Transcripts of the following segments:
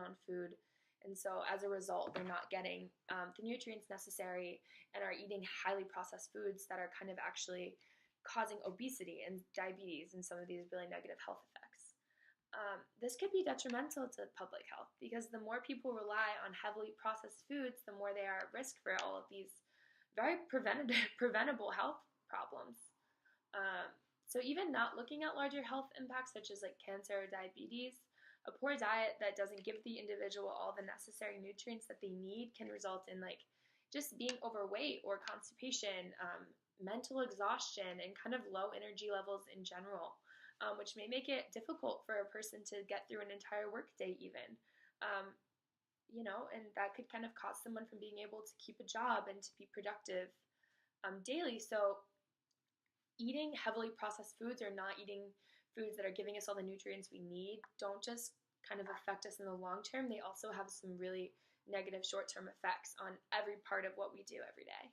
on food. And so as a result, they're not getting the nutrients necessary and are eating highly processed foods that are kind of actually causing obesity and diabetes and some of these really negative health effects. This could be detrimental to public health because the more people rely on heavily processed foods, the more they are at risk for all of these very preventable health problems. So even not looking at larger health impacts such as like cancer or diabetes, a poor diet that doesn't give the individual all the necessary nutrients that they need can result in like just being overweight or constipation, mental exhaustion, and kind of low energy levels in general, which may make it difficult for a person to get through an entire workday even. Um, and that could kind of cause someone from being able to keep a job and to be productive daily. So eating heavily processed foods or not eating foods that are giving us all the nutrients we need don't just kind of affect us in the long term. They also have some really negative short-term effects on every part of what we do every day.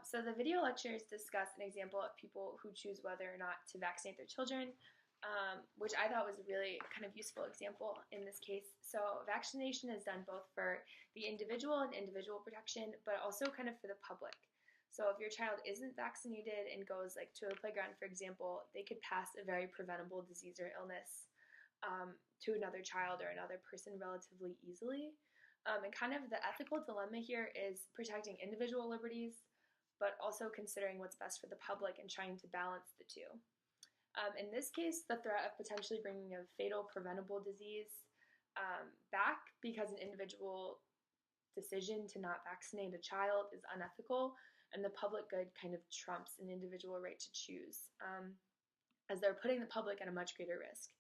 So the video lectures discuss an example of people who choose whether or not to vaccinate their children, which I thought was a really kind of useful example in this case. So vaccination is done both for the individual and individual protection, but also kind of for the public. So if your child isn't vaccinated and goes like to a playground, for example, they could pass a very preventable disease or illness to another child or another person relatively easily. And kind of the ethical dilemma here is protecting individual liberties, but also considering what's best for the public and trying to balance the two. In this case, the threat of potentially bringing a fatal preventable disease back because an individual decision to not vaccinate a child is unethical, and the public good kind of trumps an individual right to choose, as they're putting the public at a much greater risk.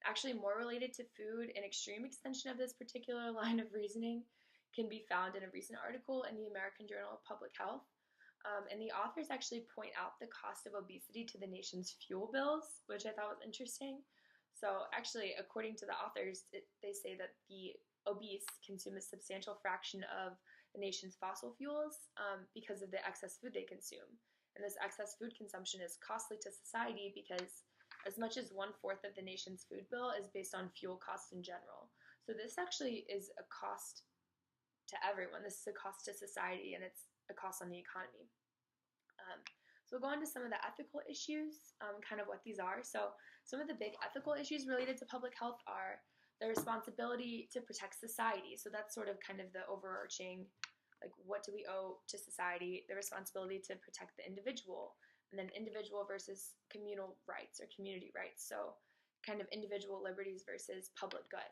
Actually, more related to food, an extreme extension of this particular line of reasoning can be found in a recent article in the American Journal of Public Health. And the authors actually point out the cost of obesity to the nation's fuel bills, which I thought was interesting. So actually, according to the authors, they say that the obese consume a substantial fraction of the nation's fossil fuels because of the excess food they consume. And this excess food consumption is costly to society because as much as 1/4 of the nation's food bill is based on fuel costs in general. So this actually is a cost to everyone. This is a cost to society, and it's a cost on the economy. So we'll go on to some of the ethical issues, kind of what these are. So some of the big ethical issues related to public health are the responsibility to protect society. So that's sort of kind of the overarching, like what do we owe to society, the responsibility to protect the individual, and then individual versus communal rights or community rights. So kind of individual liberties versus public good.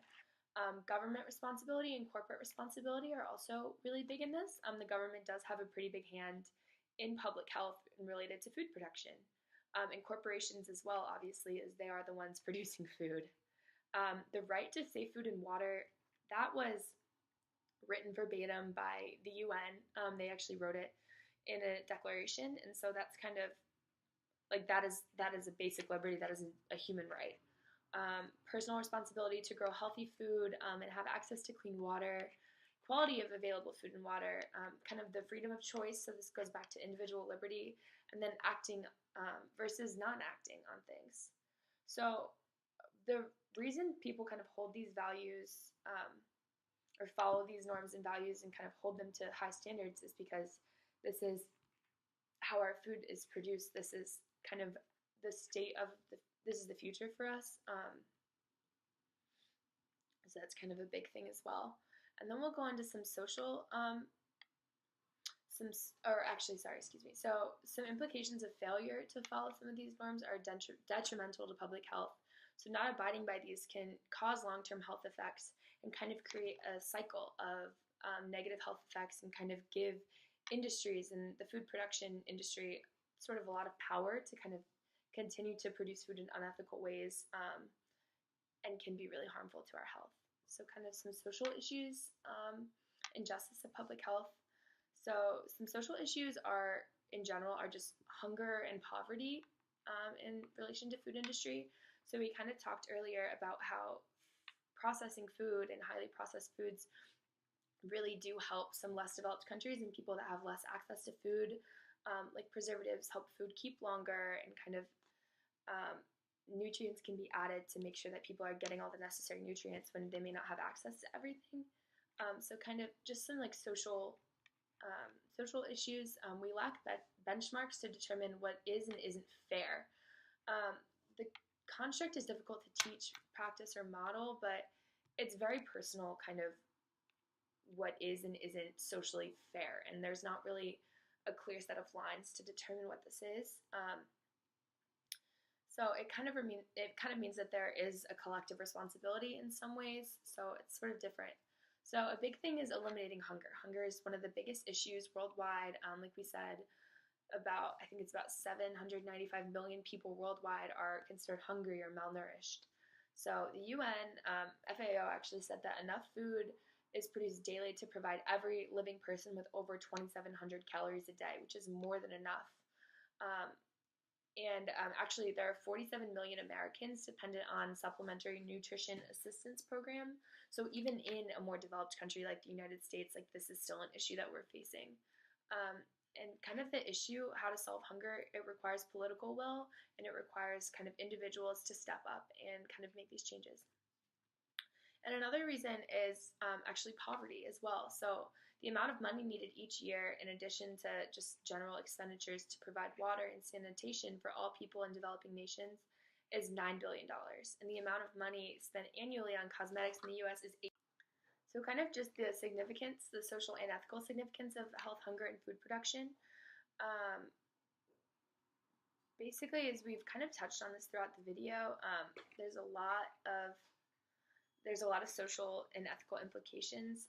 Government responsibility and corporate responsibility are also really big in this. The government does have a pretty big hand in public health and related to food production. And corporations as well, obviously, as they are the ones producing food. The right to safe food and water, that was written verbatim by the UN. They actually wrote it in a declaration, and so that's kind of like that is a basic liberty, that is a human right. Personal responsibility to grow healthy food and have access to clean water, quality of available food and water, kind of the freedom of choice, so this goes back to individual liberty, and then acting versus not acting on things. So the reason people kind of hold these values or follow these norms and values and kind of hold them to high standards is because this is how our food is produced. This is kind of the state of this is the future for us. So that's kind of a big thing as well. And then we'll go on to some social, So some implications of failure to follow some of these norms are detrimental to public health. So not abiding by these can cause long-term health effects and kind of create a cycle of negative health effects and kind of give industries and the food production industry sort of a lot of power to kind of continue to produce food in unethical ways and can be really harmful to our health. So kind of some social issues, injustice of public health. So some social issues are, in general, are just hunger and poverty in relation to food industry. So we kind of talked earlier about how processing food and highly processed foods really do help some less developed countries and people that have less access to food. Like preservatives help food keep longer and kind of nutrients can be added to make sure that people are getting all the necessary nutrients when they may not have access to everything. So kind of just some like social issues. We lack benchmarks to determine what is and isn't fair. The construct is difficult to teach, practice, or model, but it's very personal, kind of what is and isn't socially fair, and there's not really a clear set of lines to determine what this is. So it kind of means that there is a collective responsibility in some ways. So it's sort of different. So a big thing is eliminating hunger. Hunger is one of the biggest issues worldwide. Like we said, I think it's about 795 million people worldwide are considered hungry or malnourished. So the UN, FAO actually said that enough food is produced daily to provide every living person with over 2,700 calories a day, which is more than enough. Actually, there are 47 million Americans dependent on supplementary nutrition assistance program. So even in a more developed country like the United States, like this is still an issue that we're facing. And kind of the issue, how to solve hunger, it requires political will, and it requires kind of individuals to step up and kind of make these changes. And another reason is actually poverty as well. So the amount of money needed each year, in addition to just general expenditures to provide water and sanitation for all people in developing nations, is $9 billion. And the amount of money spent annually on cosmetics in the US is $8 billion. So kind of just the significance, the social and ethical significance of health, hunger, and food production. Basically, as we've kind of touched on this throughout the video, there's a lot of social and ethical implications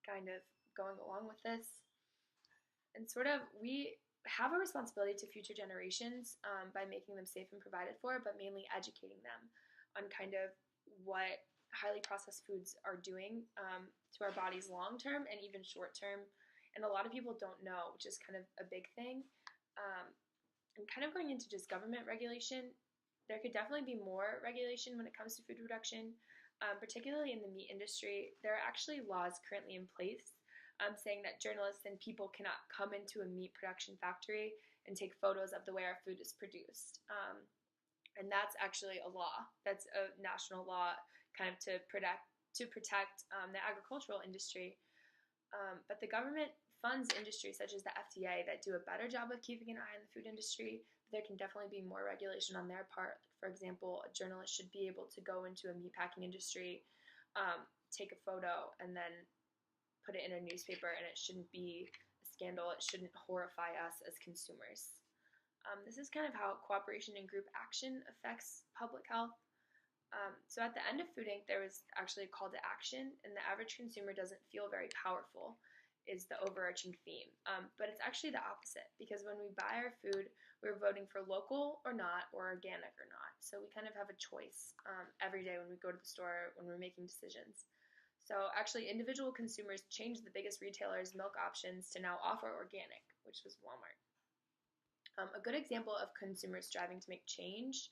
kind of going along with this. And sort of we have a responsibility to future generations by making them safe and provided for, but mainly educating them on kind of what highly processed foods are doing to our bodies long term and even short term. And a lot of people don't know, which is kind of a big thing. And kind of going into just government regulation, there could definitely be more regulation when it comes to food production, particularly in the meat industry. There are actually laws currently in place saying that journalists and people cannot come into a meat production factory and take photos of the way our food is produced. And that's actually a law. That's a national law kind of to protect the agricultural industry. But the government funds industries such as the FDA that do a better job of keeping an eye on the food industry. There can definitely be more regulation on their part. For example, a journalist should be able to go into a meatpacking industry, take a photo, and then put it in a newspaper, and it shouldn't be a scandal. It shouldn't horrify us as consumers. This is kind of how cooperation and group action affects public health. So at the end of Food Inc., there was actually a call to action, and the average consumer doesn't feel very powerful, is the overarching theme. But it's actually the opposite, because when we buy our food, we're voting for local or not, or organic or not. So we kind of have a choice every day when we go to the store, when we're making decisions. So actually, individual consumers changed the biggest retailers' milk options to now offer organic, which was Walmart. A good example of consumers striving to make change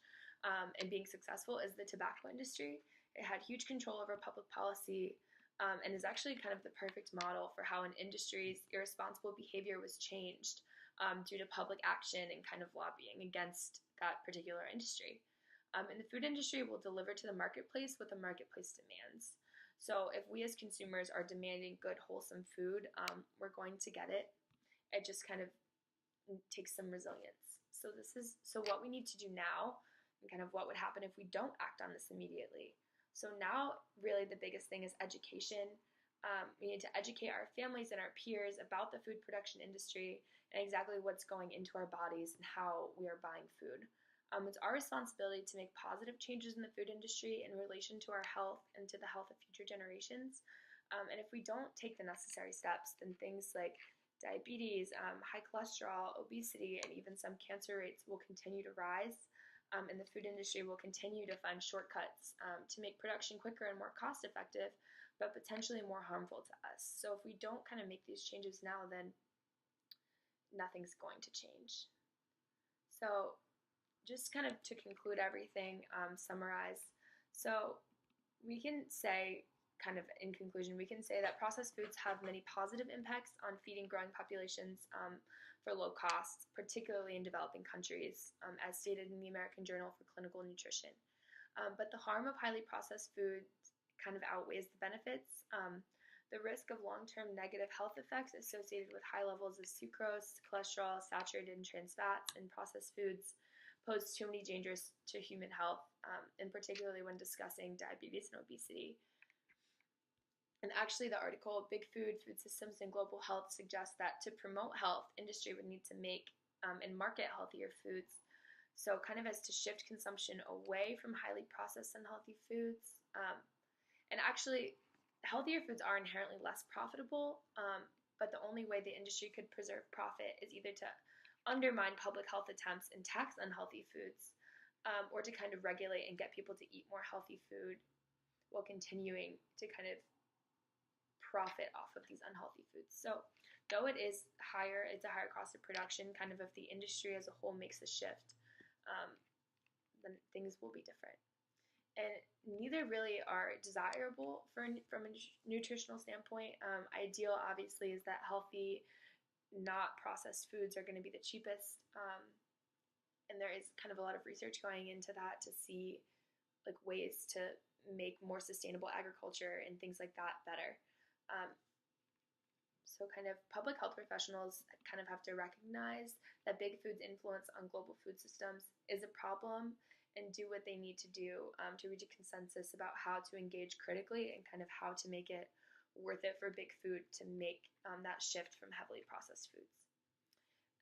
and being successful is the tobacco industry. It had huge control over public policy and is actually kind of the perfect model for how an industry's irresponsible behavior was changed due to public action and kind of lobbying against that particular industry. And the food industry will deliver to the marketplace what the marketplace demands. So if we as consumers are demanding good, wholesome food, we're going to get it. It just kind of takes some resilience. So what we need to do now, and kind of what would happen if we don't act on this immediately. So now, really, the biggest thing is education. We need to educate our families and our peers about the food production industry and exactly what's going into our bodies and how we are buying food. It's our responsibility to make positive changes in the food industry in relation to our health and to the health of future generations. And if we don't take the necessary steps, then things like diabetes, high cholesterol, obesity, and even some cancer rates will continue to rise. And the food industry will continue to find shortcuts to make production quicker and more cost effective, but potentially more harmful to us. So if we don't kind of make these changes now, then nothing's going to change. So just kind of to conclude everything, summarize. So we can say, kind of in conclusion, we can say that processed foods have many positive impacts on feeding growing populations, for low costs, particularly in developing countries, as stated in the American Journal for Clinical Nutrition. But the harm of highly processed foods kind of outweighs the benefits. The risk of long-term negative health effects associated with high levels of sucrose, cholesterol, saturated and trans fats in processed foods pose too many dangers to human health, and particularly when discussing diabetes and obesity. And actually, the article, Big Food, Food Systems, and Global Health suggests that to promote health, industry would need to make and market healthier foods. So kind of as to shift consumption away from highly processed unhealthy foods. And actually, healthier foods are inherently less profitable, but the only way the industry could preserve profit is either to undermine public health attempts and tax unhealthy foods, or to kind of regulate and get people to eat more healthy food while continuing to kind of profit off of these unhealthy foods. So though it's a higher cost of production, kind of if the industry as a whole makes a shift, then things will be different. And neither really are desirable from a nutritional standpoint. Ideal, obviously, is that healthy, not processed foods are going to be the cheapest. And there is kind of a lot of research going into that to see like ways to make more sustainable agriculture and things like that better. So kind of public health professionals kind of have to recognize that big food's influence on global food systems is a problem, and do what they need to do to reach a consensus about how to engage critically and kind of how to make it worth it for big food to make that shift from heavily processed foods.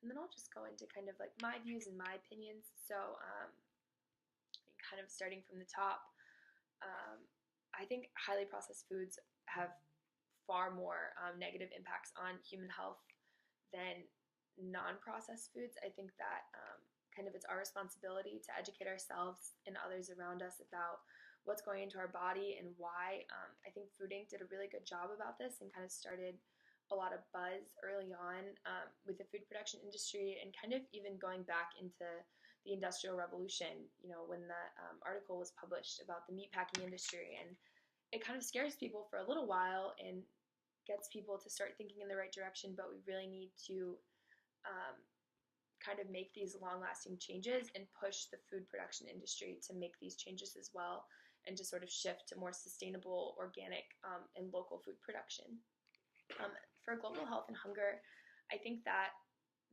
And then I'll just go into kind of like my views and my opinions. So kind of starting from the top, I think highly processed foods have far more negative impacts on human health than non-processed foods. I think that kind of it's our responsibility to educate ourselves and others around us about what's going into our body and why. I think Food Inc. did a really good job about this and kind of started a lot of buzz early on with the food production industry, and kind of even going back into the Industrial Revolution, when that article was published about the meatpacking industry. And it kind of scares people for a little while and gets people to start thinking in the right direction, but we really need to kind of make these long-lasting changes and push the food production industry to make these changes as well, and to sort of shift to more sustainable, organic, and local food production. For global health and hunger, I think that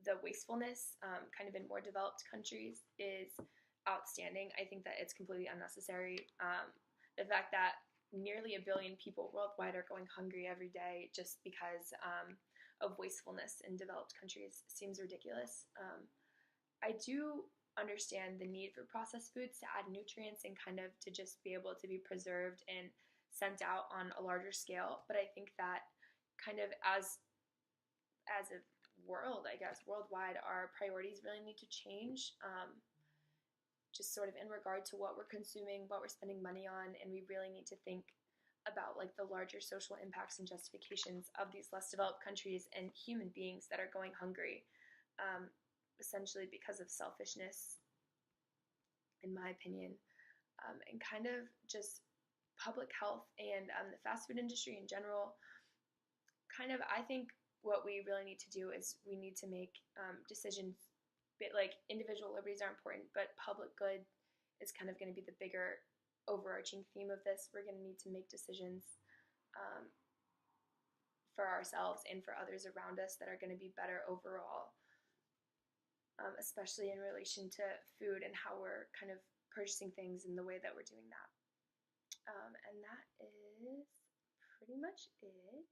the wastefulness kind of in more developed countries is outstanding. I think that it's completely unnecessary. The fact that nearly 1 billion people worldwide are going hungry every day just because of wastefulness in developed countries seems ridiculous. I do understand the need for processed foods to add nutrients and kind of to just be able to be preserved and sent out on a larger scale, but I think that kind of as a world, I guess, worldwide, our priorities really need to change, just sort of in regard to what we're consuming, what we're spending money on, and we really need to think about like the larger social impacts and justifications of these less developed countries and human beings that are going hungry, essentially because of selfishness, in my opinion, and kind of just public health and the fast food industry in general. Kind of, I think what we really need to do is we need to make decisions. Like individual liberties are important, but public good is kind of going to be the bigger overarching theme of this. We're going to need to make decisions for ourselves and for others around us that are going to be better overall, especially in relation to food and how we're kind of purchasing things and the way that we're doing that. And that is pretty much it.